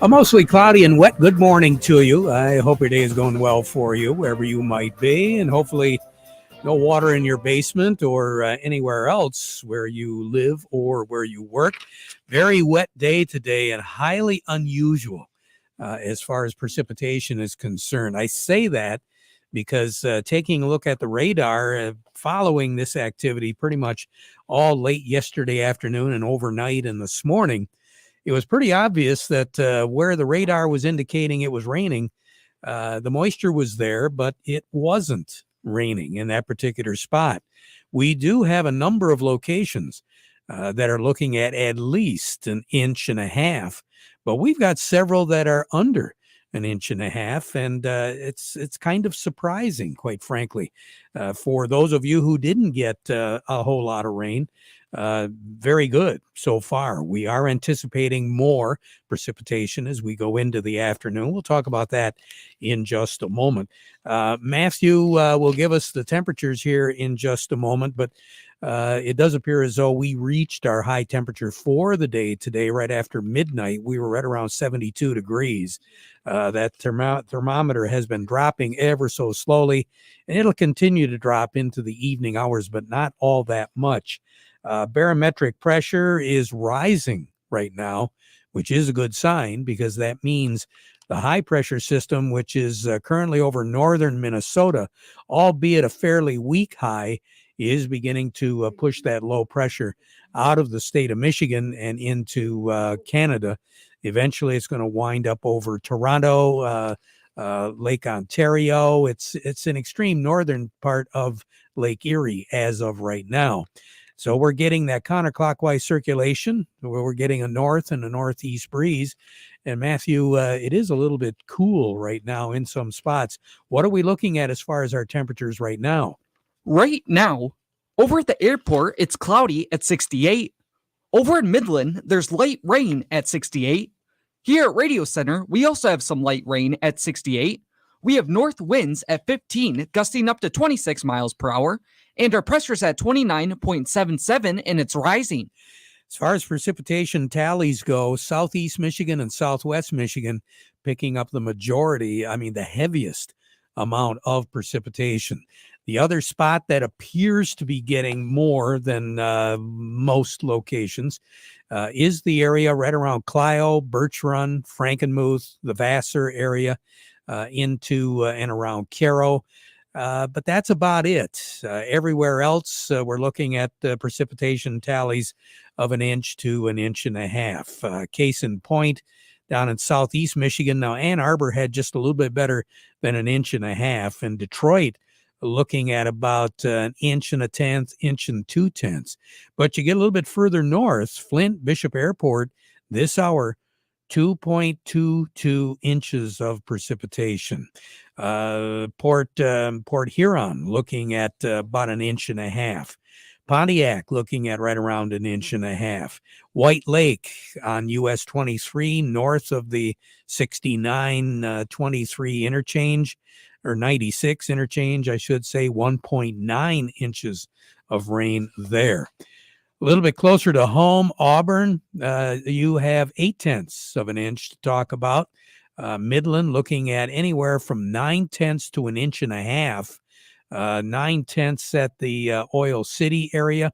A mostly cloudy and wet good morning to you. I hope your day is going well for you, wherever you might be, and hopefully no water in your basement or anywhere else where you live or where you work. Very wet day today and highly unusual as far as precipitation is concerned. I say that because taking a look at the radar following this activity pretty much all late yesterday afternoon and overnight and this morning, it was pretty obvious that where the radar was indicating it was raining, the moisture was there, but it wasn't raining in that particular spot. We do have a number of locations that are looking at least an inch and a half, but we've got several that are under an inch and a half, and it's kind of surprising, quite frankly, for those of you who didn't get a whole lot of rain. Very good so far. We are anticipating more precipitation as we go into the afternoon. We'll talk about that in just a moment. Matthew will give us the temperatures here in just a moment, but it does appear as though we reached our high temperature for the day today right after midnight. We were right around 72 degrees. That thermometer has been dropping ever so slowly, and it'll continue to drop into the evening hours, but not all that much. Barometric pressure is rising right now, which is a good sign because that means the high pressure system, which is currently over northern Minnesota, albeit a fairly weak high, is beginning to push that low pressure out of the state of Michigan and into Canada. Eventually, it's going to wind up over Toronto, Lake Ontario. It's an extreme northern part of Lake Erie as of right now. So we're getting that counterclockwise circulation where we're getting a north and a northeast breeze. And Matthew, it is a little bit cool right now in some spots. What are we looking at as far as our temperatures right now? Right now, over at the airport, it's cloudy at 68. Over in Midland, there's light rain at 68. Here at Radio Center, we also have some light rain at 68. We have north winds at 15, gusting up to 26 miles per hour, and our pressure's at 29.77, and it's rising. As far as precipitation tallies go, southeast Michigan and southwest Michigan picking up the majority, the heaviest amount of precipitation. The other spot that appears to be getting more than most locations is the area right around Clio, Birch Run, Frankenmuth, the Vassar area, into and around Caro. But that's about it. Everywhere else, we're looking at precipitation tallies of an inch to an inch and a half. Case in point, down in southeast Michigan. Now, Ann Arbor had just a little bit better than an inch and a half. And Detroit looking at about an inch and a tenth, inch and 2/10. But you get a little bit further north, Flint Bishop Airport, this hour, 2.22 inches of precipitation. Port Huron looking at about an inch and a half. Pontiac looking at right around an inch and a half. White Lake on US 23 north of the 69-23 interchange, or 96 interchange, I should say, 1.9 inches of rain there. A little bit closer to home, Auburn, you have 0.8 of an inch to talk about. Midland looking at anywhere from 0.9 to an inch and a half. 0.9 at the Oil City area.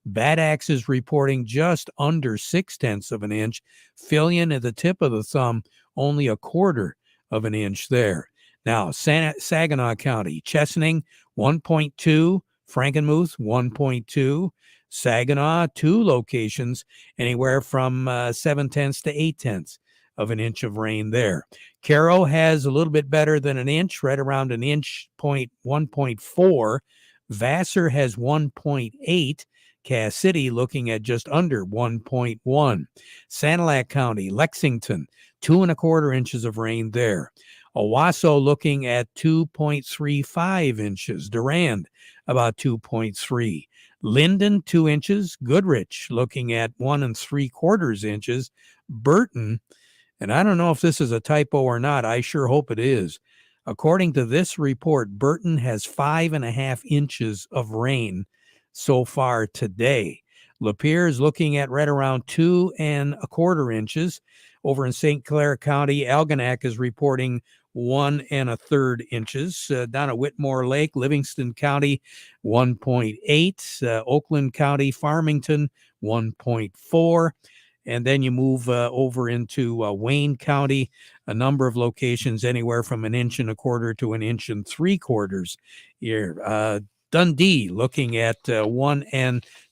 Bad Axe is reporting just under 0.6 of an inch. Fillion at the tip of the thumb, only 1/4 of an inch there. Now, Saginaw County, Chesaning, 1.2, Frankenmuth, 1.2, Saginaw, 2 locations, anywhere from 0.7 to 0.8 of an inch of rain there. Caro has a little bit better than an inch, right around an inch, 1.4. Vassar has 1.8. Cass City looking at just under 1.1. Sanilac County, Lexington, 2.25 inches of rain there. Owasso looking at 2.35 inches. Durand, about 2.3. Linden, 2 inches. Goodrich looking at 1.75 inches. Burton, and I don't know if this is a typo or not. I sure hope it is. According to this report, Burton has 5.5 inches of rain so far today. Lapeer is looking at right around 2.25 inches. Over in St. Clair County, Algonac is reporting 1 1/3 inches. Down at Whitmore Lake, Livingston County, 1.8. Oakland County, Farmington, 1.4. And then you move over into Wayne County, a number of locations anywhere from 1 1/4 to 1 3/4 here. Dundee looking at 1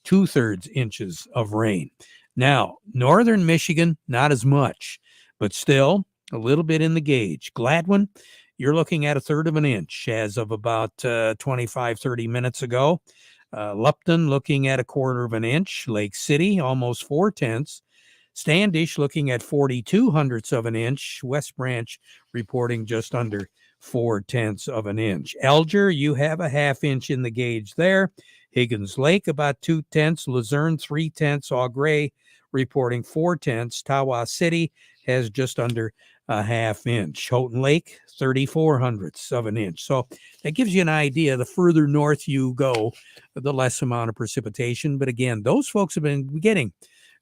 2/3 inches of rain. Now, northern Michigan, not as much, but still a little bit in the gauge. Gladwin, you're looking at 1/3 of an inch as of about 25, 30 minutes ago. Lupton looking at 1/4 of an inch. Lake City, almost 4/10. Standish looking at 42/100 of an inch. West Branch reporting just under 4/10 of an inch. Alger, you have a 1/2 inch in the gauge there. Higgins Lake, about 2/10. Luzerne, 3/10. Au Gres reporting 4/10. Tawas City has just under a 1/2 inch. Houghton Lake, 34/100 of an inch. So that gives you an idea. The further north you go, the less amount of precipitation. But again, those folks have been getting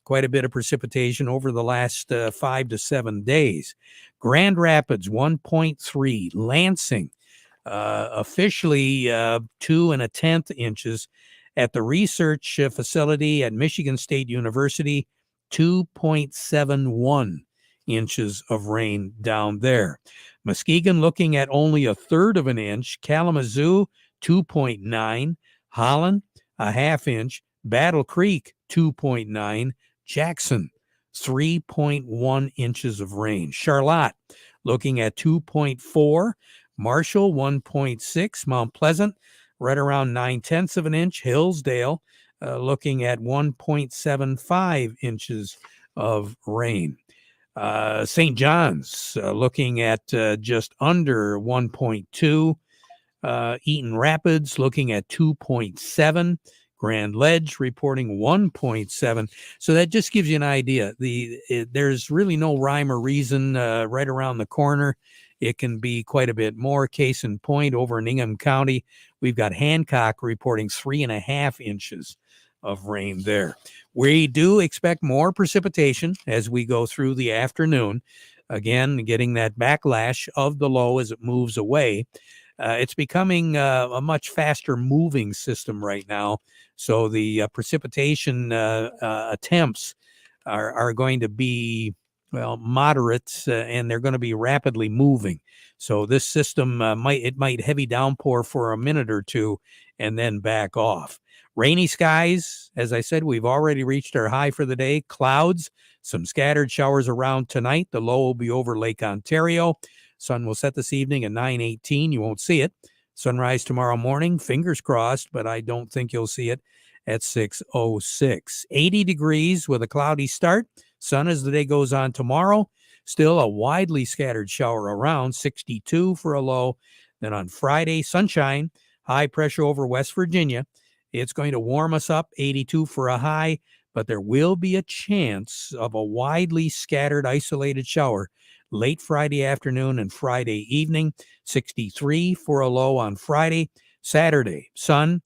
quite a bit of precipitation over the last 5 to 7 days. Grand Rapids, 1.3. Lansing, officially 2 1/10 inches. At the research facility at Michigan State University, 2.71 inches of rain down there. Muskegon looking at only 1/3 of an inch. Kalamazoo, 2.9. Holland, a 1/2 inch. Battle Creek, 2.9. Jackson, 3.1 inches of rain. Charlotte looking at 2.4. Marshall, 1.6. Mount Pleasant, right around 9/10 of an inch. Hillsdale, looking at 1.75 inches of rain. St. John's, looking at just under 1.2. Eaton Rapids, looking at 2.7. Grand Ledge reporting 1.7. So that just gives you an idea. There's really no rhyme or reason right around the corner. It can be quite a bit more. Case in point, over in Ingham County, we've got Hancock reporting 3.5 inches of rain there. We do expect more precipitation as we go through the afternoon. Again, getting that backlash of the low as it moves away. It's becoming a much faster moving system right now. So the precipitation attempts are going to be, well, moderate, and they're going to be rapidly moving. So this system might heavy downpour for a minute or two and then back off. Rainy skies, as I said, we've already reached our high for the day. Clouds, some scattered showers around tonight. The low will be over Lake Ontario. Sun will set this evening at 9:18. You won't see it. Sunrise tomorrow morning, fingers crossed, but I don't think you'll see it at 6:06. 80 degrees with a cloudy start. Sun as the day goes on tomorrow. Still a widely scattered shower around, 62 for a low. Then on Friday, sunshine, high pressure over West Virginia. It's going to warm us up, 82 for a high, but there will be a chance of a widely scattered, isolated shower late Friday afternoon and Friday evening, 63 for a low on Friday. Saturday, sun,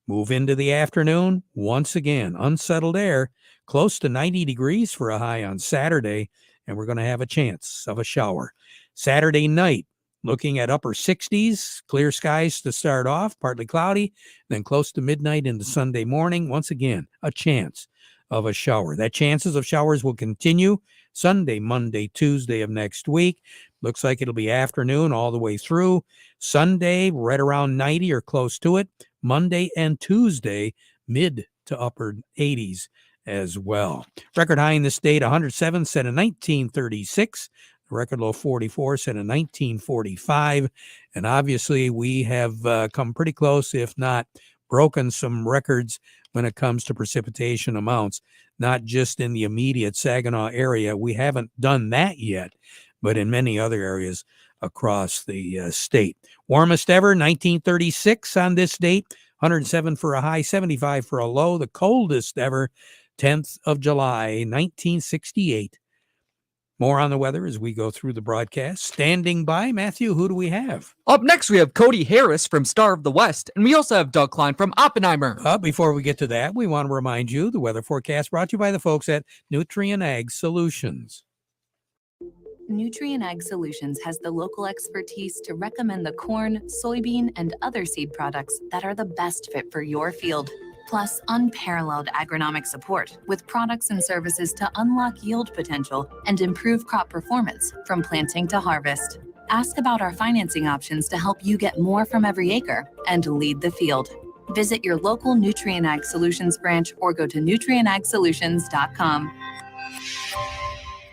move into the afternoon. Once again, unsettled air, close to 90 degrees for a high on Saturday, and we're going to have a chance of a shower. Saturday night, looking at upper 60s, clear skies to start off, partly cloudy, then close to midnight into Sunday morning. Once again, a chance of a shower. That chances of showers will continue Sunday, Monday, Tuesday of next week. Looks like it'll be afternoon all the way through. Sunday, right around 90 or close to it. Monday and Tuesday, mid to upper 80s as well. Record high in the state, 107, set in 1936. Record low 44, set in 1945. And obviously, we have come pretty close, if not broken some records when it comes to precipitation amounts, not just in the immediate Saginaw area. We haven't done that yet, but in many other areas across the state. Warmest ever, 1936 on this date, 107 for a high, 75 for a low. The coldest ever, 10th of July, 1968. More on the weather as we go through the broadcast. Standing by, Matthew, who do we have? Up next, we have Cody Harris from Star of the West, and we also have Doug Klein from Oppenheimer. Before we get to that, we want to remind you the weather forecast brought to you by the folks at Nutrien Ag Solutions. Nutrient Ag Solutions has the local expertise to recommend the corn, soybean, and other seed products that are the best fit for your field. Plus, unparalleled agronomic support with products and services to unlock yield potential and improve crop performance from planting to harvest. Ask about our financing options to help you get more from every acre and lead the field. Visit your local Nutrient Ag Solutions branch or go to nutrientagsolutions.com.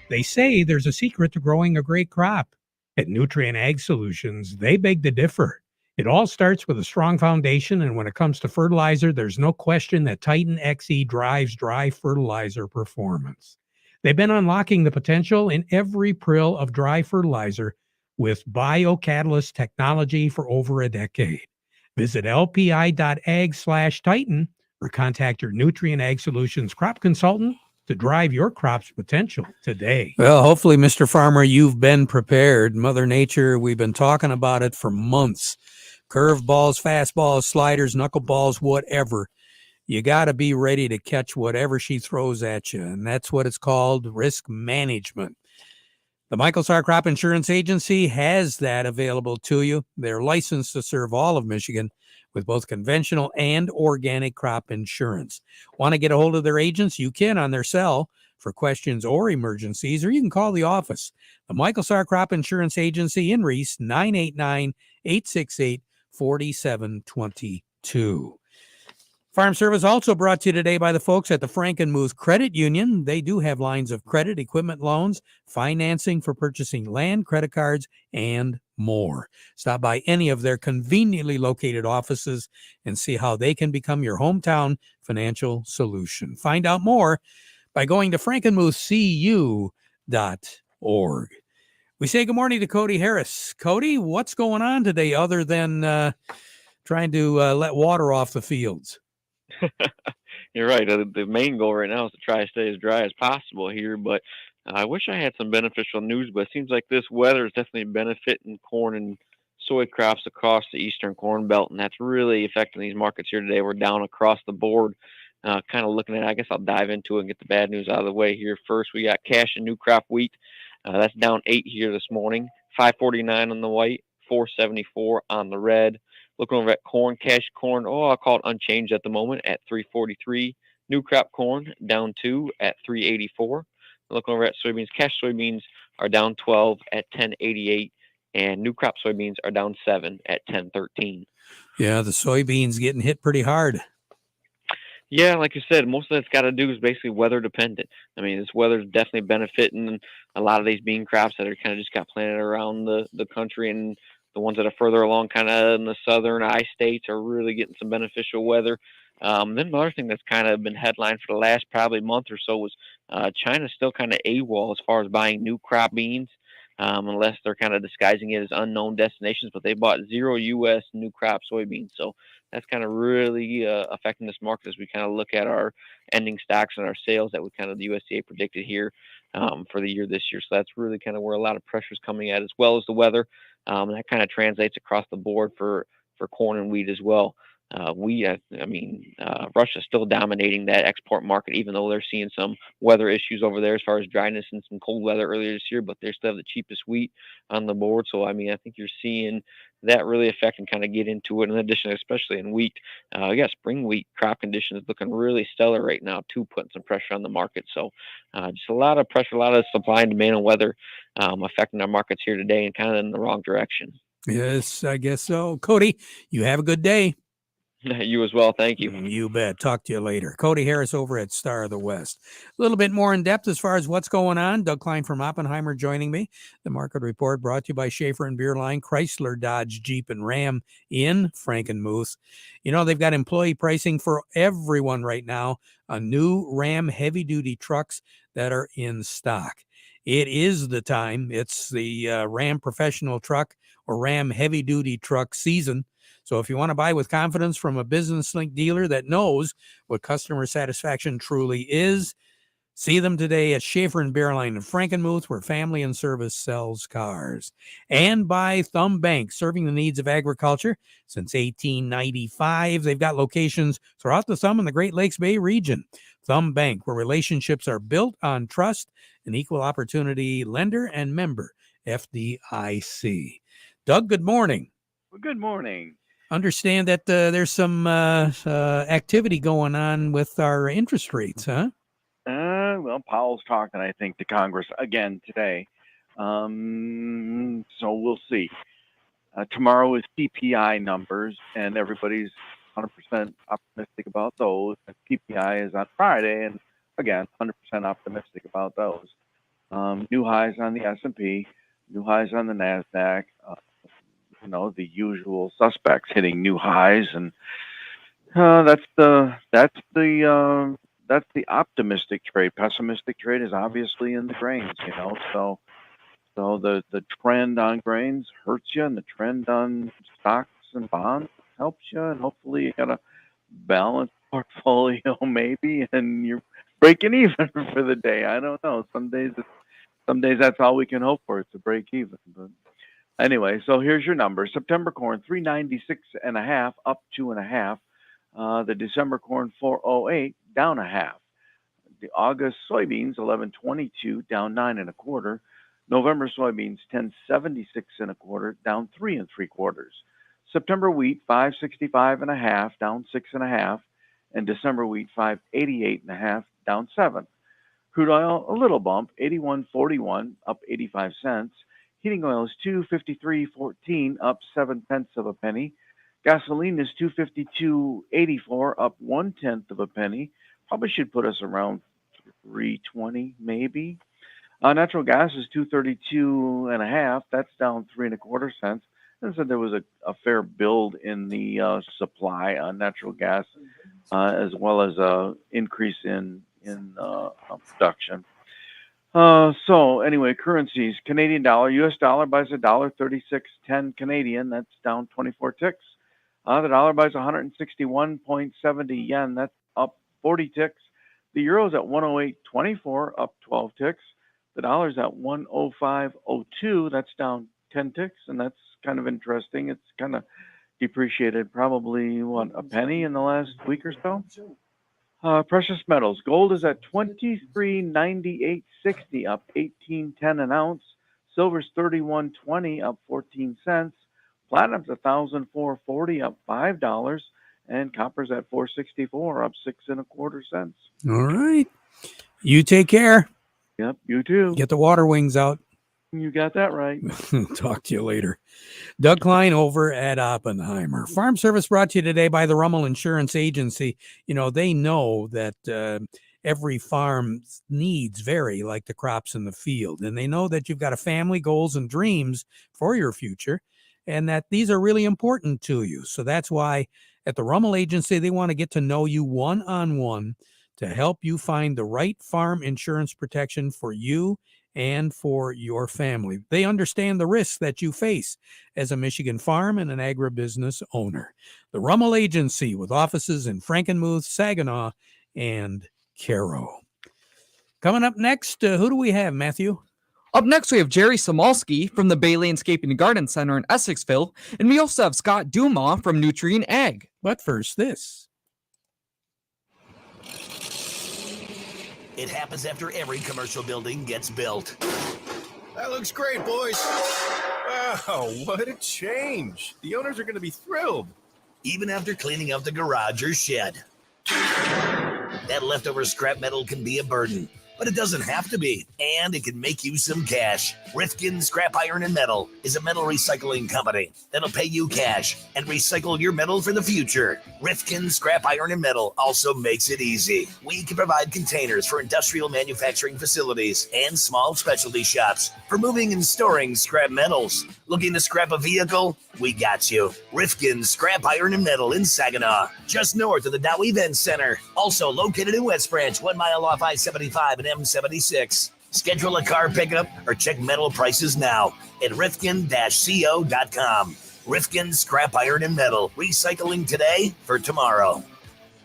They say there's a secret to growing a great crop. At Nutrient Ag Solutions, they beg to differ. It all starts with a strong foundation, and when it comes to fertilizer, there's no question that Titan XE drives dry fertilizer performance. They've been unlocking the potential in every prill of dry fertilizer with biocatalyst technology for over a decade. Visit lpi.ag/Titan or contact your Nutrient Ag Solutions crop consultant to drive your crop's potential today. Well, hopefully, Mr. Farmer, you've been prepared. Mother Nature, we've been talking about it for months. Curveballs, fastballs, sliders, knuckleballs, whatever. You got to be ready to catch whatever she throws at you, and that's what it's called, risk management. The Michael Sarr Crop Insurance Agency has that available to you. They're licensed to serve all of Michigan with both conventional and organic crop insurance. Want to get a hold of their agents? You can on their cell for questions or emergencies, or you can call the office. The Michael Sarr Crop Insurance Agency in Reese, 989-868-4722. Farm Service also brought to you today by the folks at the Frankenmuth Credit Union. They do have lines of credit, equipment loans, financing for purchasing land, credit cards, and more. Stop by any of their conveniently located offices and see how they can become your hometown financial solution. Find out more by going to frankenmuthcu.org. We say good morning to Cody Harris. Cody, what's going on today other than trying to let water off the fields? You're right. The main goal right now is to try to stay as dry as possible here, but I wish I had some beneficial news, but it seems like this weather is definitely benefiting corn and soy crops across the eastern corn belt, and that's really affecting these markets here today. We're down across the board. Kind of looking at it, I guess I'll dive into it and get the bad news out of the way here first. We got cash and new crop wheat. That's down 8 here this morning, 549 on the white, 474 on the red. Looking over at corn, cash corn, I'll call it unchanged at the moment at 343. New crop corn down 2 at 384. Looking over at soybeans, cash soybeans are down 12 at 1088, and new crop soybeans are down 7 at 1013. Yeah, the soybeans getting hit pretty hard. Yeah, like you said, most of that's got to do is basically weather dependent. I mean, this weather's definitely benefiting a lot of these bean crops that are kind of just got planted around the country, and the ones that are further along kind of in the southern I-states are really getting some beneficial weather. Then another thing that's kind of been headlined for the last probably month or so was China's still kind of AWOL as far as buying new crop beans, unless they're kind of disguising it as unknown destinations, but they bought 0 U.S. new crop soybeans. So that's kind of really affecting this market as we kind of look at our ending stocks and our sales that we kind of the USDA predicted here for the year this year. So that's really kind of where a lot of pressure is coming at, as well as the weather. That kind of translates across the board for corn and wheat as well. Russia's still dominating that export market, even though they're seeing some weather issues over there as far as dryness and some cold weather earlier this year, but they still have the cheapest wheat on the board. So, I mean, I think you're seeing that really affect and kind of get into it. In addition, especially in wheat, spring wheat crop conditions looking really stellar right now, too, putting some pressure on the market. So just a lot of pressure, a lot of supply and demand and weather affecting our markets here today and kind of in the wrong direction. Yes, I guess so. Cody, you have a good day. You as well. Thank you. You bet. Talk to you later. Cody Harris over at Star of the West. A little bit more in depth as far as what's going on. Doug Klein from Oppenheimer joining me. The market report brought to you by Schaefer and Beerline, Chrysler, Dodge, Jeep, and Ram in Frankenmuth. You know, they've got employee pricing for everyone right now on new Ram heavy-duty trucks that are in stock. It is the time. It's the Ram professional truck or Ram heavy-duty truck season. So if you want to buy with confidence from a business link dealer that knows what customer satisfaction truly is, See them today at Schaefer and Bearline in Frankenmuth, where Family and Service sells cars. And by Thumb Bank, serving the needs of agriculture since 1895. They've got locations throughout the Thumb and the Great Lakes Bay region. Thumb Bank, where relationships are built on trust, an equal opportunity lender and member, FDIC. Doug, good morning. Well, good morning. Understand that there's some activity going on with our interest rates, huh? Well, Powell's talking, I think, to Congress again today. So we'll see. Tomorrow is CPI numbers, and everybody's 100% optimistic about those. And PPI is on Friday, and again, 100% optimistic about those. New highs on the S&P, new highs on the NASDAQ. The usual suspects hitting new highs, and that's the optimistic trade. Pessimistic trade is obviously in the grains, So the trend on grains hurts you, and the trend on stocks and bonds helps you, and hopefully you got a balanced portfolio maybe, and you're breaking even for the day. I don't know. Some days that's all we can hope for. It's a break even, but. Anyway, so here's your number. September corn, 396.5, up 2.5. The December corn, 408, down 0.5. The August soybeans, 1122, down 9.25. November soybeans, 1076.25, down 3.75. September wheat, 565.5, down 6.5. And December wheat, 588.5, down 7. Crude oil, a little bump, 81.41, up 85 cents. Heating oil is $253.14, up 7/10 of a penny. Gasoline is $252.84, up 1/10 of a penny. Probably should put us around $3.20 maybe. Natural gas is $232.5. That's down 3.25 cents. And so there was a fair build in the supply on natural gas, as well as a increase in production. So anyway, currencies: Canadian dollar, U.S. dollar buys $1.3610 Canadian. That's down 24 ticks. The dollar buys 161.70 yen. That's up 40 ticks. The euro's at 108.24, up 12 ticks. The dollar's at 105.02. That's down 10 ticks, and that's kind of interesting. It's kind of depreciated probably a penny in the last week or so. Precious metals. Gold is at $23.9860, up 18.10 an ounce. Silver's $31.20, up 14 cents. Platinum's $1,440, up $5. And copper's at $464, up 6.25 cents. All right. You take care. Yep, you too. Get the water wings out. You got that right. Talk to you later. Doug Klein over at Oppenheimer. Farm Service brought to you today by the Rummel Insurance Agency. They know that every farm's needs vary like the crops in the field. And they know that you've got a family, goals, and dreams for your future, and that these are really important to you. So that's why at the Rummel Agency, they want to get to know you one-on-one to help you find the right farm insurance protection for you and for your family. They understand the risks that you face as a Michigan farm and an agribusiness owner. The Rummel Agency, with offices in Frankenmuth, Saginaw, and Caro. Coming up next, who do we have, Matthew? Up next, we have Jerry Samalski from the Bay Landscaping and Garden Center in Essexville, and we also have Scott Dumas from Nutrient Ag. But first, this. It happens after every commercial building gets built. That looks great, boys. Wow, what a change. The owners are going to be thrilled. Even after cleaning out the garage or shed. That leftover scrap metal can be a burden, but it doesn't have to be, and it can make you some cash. Rifkin Scrap Iron and Metal is a metal recycling company that'll pay you cash and recycle your metal for the future. Rifkin Scrap Iron and Metal also makes it easy. We can provide containers for industrial manufacturing facilities and small specialty shops for moving and storing scrap metals. Looking to scrap a vehicle? We got you. Rifkin Scrap Iron and Metal in Saginaw, just north of the Dow Event Center. Also located in West Branch, 1 mile off I-75 and M76. Schedule a car pickup or check metal prices now at rifkin-co.com. Rifkin Scrap Iron and Metal, recycling today for tomorrow.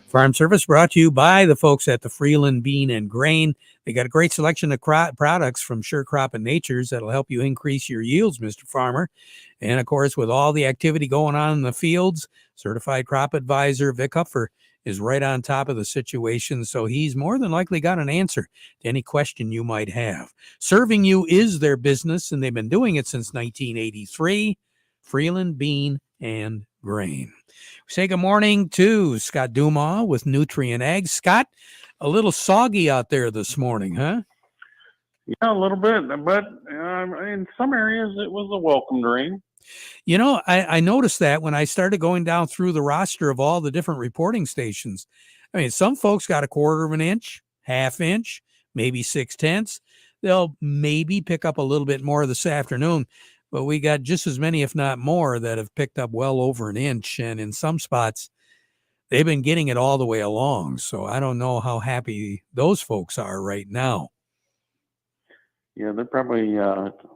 Farm Service brought to you by the folks at the Freeland Bean and Grain. They got a great selection of products from Sure Crop and Nature's that'll help you increase your yields, Mr. Farmer. And of course, with all the activity going on in the fields, certified crop advisor Vic Hupfer is right on top of the situation. So he's more than likely got an answer to any question you might have. Serving you is their business, and they've been doing it since 1983. Freeland Bean and Grain. We say good morning to Scott Dumas with Nutrient Ag. Scott, a little soggy out there this morning, huh? Yeah, a little bit, but in some areas it was a welcomed rain. You know, I noticed that when I started going down through the roster of all the different reporting stations. I mean, some folks got a quarter of an inch, half inch, maybe 6/10. They'll maybe pick up a little bit more this afternoon, but we got just as many, if not more, that have picked up well over an inch. And in some spots, they've been getting it all the way along. So I don't know how happy those folks are right now. Yeah, they're probably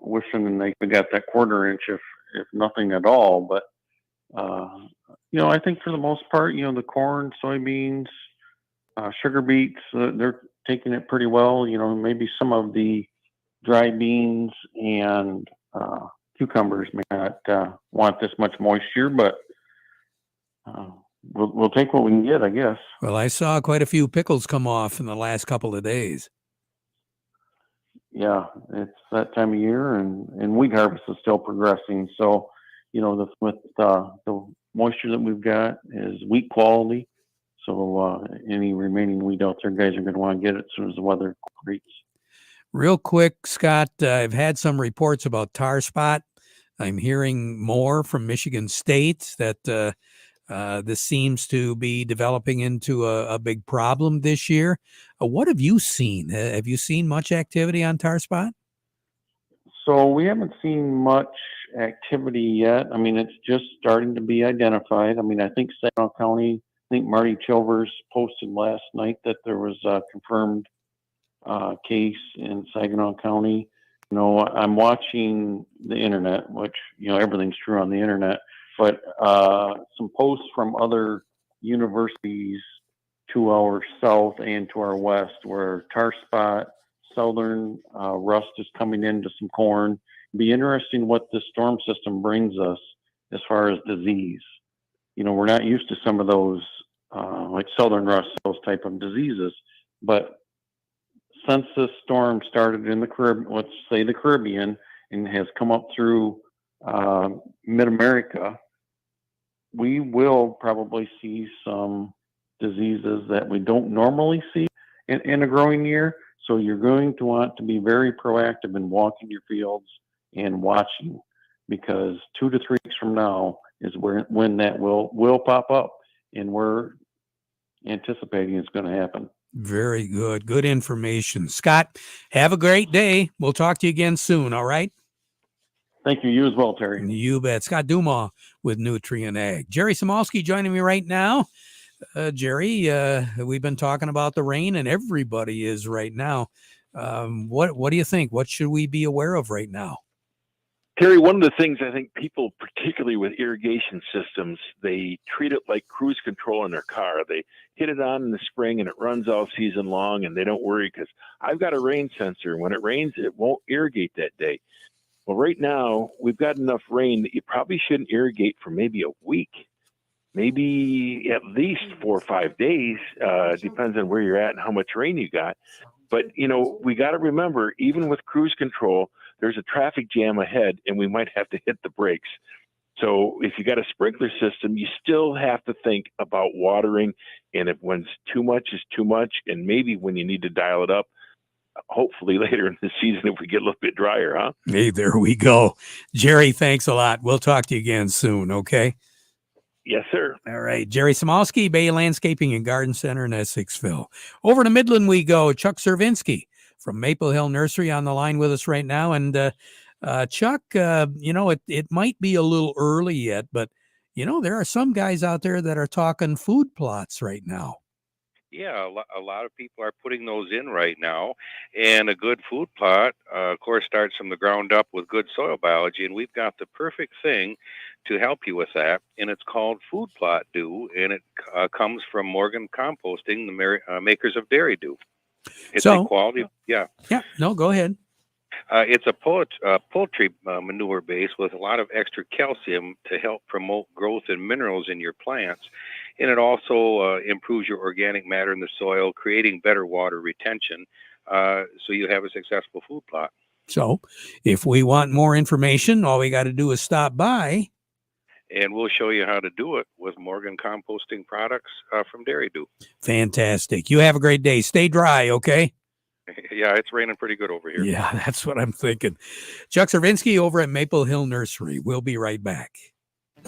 wishing they got that quarter inch, if nothing at all. But I think for the most part, the corn, soybeans, sugar beets, they're taking it pretty well. Maybe some of the dry beans and cucumbers may not want this much moisture, but we'll take what we can get, I guess. Well, I saw quite a few pickles come off in the last couple of days. Yeah, it's that time of year, and wheat harvest is still progressing. So, with the moisture that we've got is wheat quality. So any remaining wheat out there, guys are going to want to get it as soon as the weather cooperates. Real quick, Scott, I've had some reports about tar spot. I'm hearing more from Michigan State that this seems to be developing into a big problem this year. What have you seen? Have you seen much activity on tar spot? So we haven't seen much activity yet. I mean, it's just starting to be identified. I mean, I think Saginaw County, Marty Chilvers posted last night that there was a confirmed case in Saginaw County. I'm watching the internet, which, everything's true on the internet, but some posts from other universities to our south and to our west where tar spot, southern rust is coming into some corn. It'd be interesting what this storm system brings us as far as disease. We're not used to some of those like southern rust, those type of diseases, but since this storm started in the Caribbean, let's say the Caribbean, and has come up through mid-America, we will probably see some diseases that we don't normally see in a growing year. So you're going to want to be very proactive in walking your fields and watching, because 2 to 3 weeks from now is when that will pop up, and we're anticipating it's going to happen. Very good. Good information. Scott, have a great day. We'll talk to you again soon, all right? Thank you. You as well, Terry. You bet. Scott Dumas with Nutrient Ag. Jerry Samolsky joining me right now. Jerry, we've been talking about the rain, and everybody is right now. What do you think? What should we be aware of right now? Terry, one of the things I think people, particularly with irrigation systems, they treat it like cruise control in their car. They hit it on in the spring and it runs all season long, and they don't worry because I've got a rain sensor, and when it rains, it won't irrigate that day. Well, right now, we've got enough rain that you probably shouldn't irrigate for maybe a week, maybe at least 4 or 5 days, depends on where you're at and how much rain you got. But, we got to remember, even with cruise control, there's a traffic jam ahead, and we might have to hit the brakes. So if you got a sprinkler system, you still have to think about watering. And if when too much is too much, and maybe when you need to dial it up, hopefully later in the season if we get a little bit drier, huh? Hey, there we go. Jerry, thanks a lot. We'll talk to you again soon, okay? Yes, sir. All right. Jerry Samolsky, Bay Landscaping and Garden Center in Essexville. Over to Midland we go. Chuck Servinsky from Maple Hill Nursery on the line with us right now. And Chuck, it might be a little early yet, but, there are some guys out there that are talking food plots right now. Yeah, a lot of people are putting those in right now. And a good food plot, of course, starts from the ground up with good soil biology. And we've got the perfect thing to help you with that. And it's called Food Plot Dew. And it comes from Morgan Composting, the makers of Dairy Dew. It's So- a quality, yeah. Yeah, no, go ahead. It's a poultry manure base with a lot of extra calcium to help promote growth and minerals in your plants. And it also improves your organic matter in the soil, creating better water retention. So you have a successful food plot. So if we want more information, all we got to do is stop by. And we'll show you how to do it with Morgan composting products from Dairy Do. Fantastic. You have a great day. Stay dry, okay? Yeah, it's raining pretty good over here. Yeah, that's what I'm thinking. Chuck Cervinsky over at Maple Hill Nursery. We'll be right back.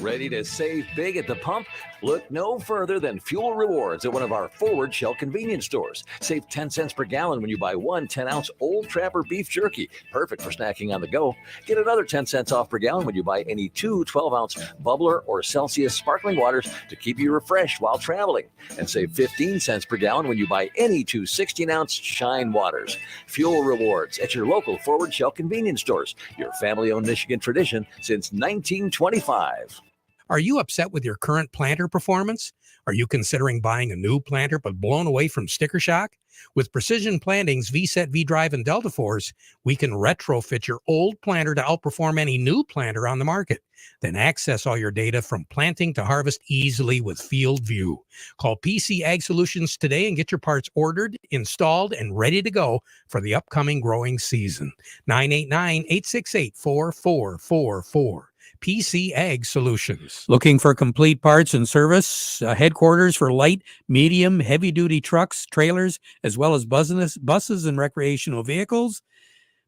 Ready to save big at the pump? Look no further than Fuel Rewards at one of our Forward Shell convenience stores. Save 10 cents per gallon when you buy one 10-ounce Old Trapper beef jerky, perfect for snacking on the go. Get another 10 cents off per gallon when you buy any two 12-ounce Bubbler or Celsius sparkling waters to keep you refreshed while traveling. And save 15 cents per gallon when you buy any two 16-ounce Shine waters. Fuel Rewards at your local Forward Shell convenience stores. Your family-owned Michigan tradition since 1925. Are you upset with your current planter performance? Are you considering buying a new planter but blown away from sticker shock? With Precision Planting's VSET, V-Drive, and Delta Force, we can retrofit your old planter to outperform any new planter on the market. Then access all your data from planting to harvest easily with Field View. Call PC Ag Solutions today and get your parts ordered, installed, and ready to go for the upcoming growing season. 989-868-4444. PC Ag Solutions. Looking for complete parts and service, headquarters for light, medium, heavy-duty trucks, trailers, as well as buses and recreational vehicles?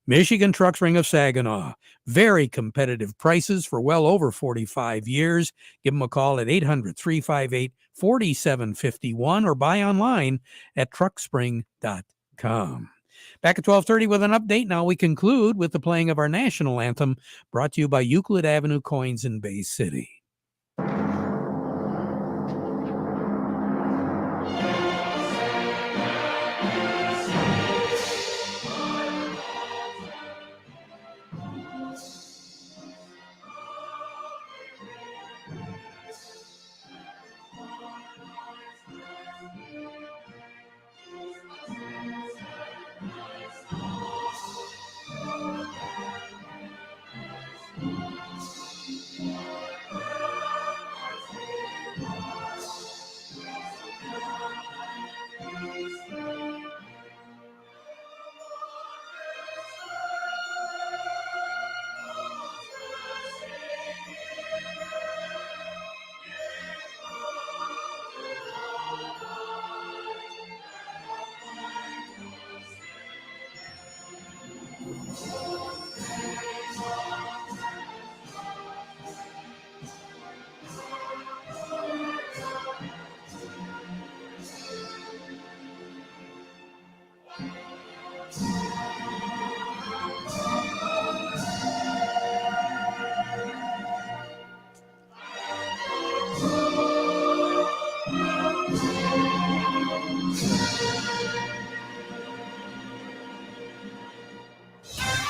Michigan Trucks Ring of Saginaw. Very competitive prices for well over 45 years. Give them a call at 800-358-4751 or buy online at truckspring.com. Back at 12:30 with an update. Now we conclude with the playing of our national anthem, brought to you by Euclid Avenue Coins in Bay City.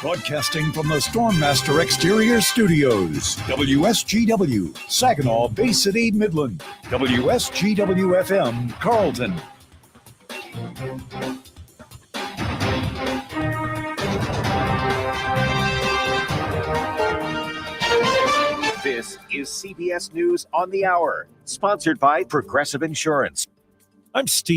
Broadcasting from the Stormmaster Exterior Studios, WSGW, Saginaw, Bay City, Midland, WSGW FM, Carlton. This is CBS News on the Hour, sponsored by Progressive Insurance. I'm Steve.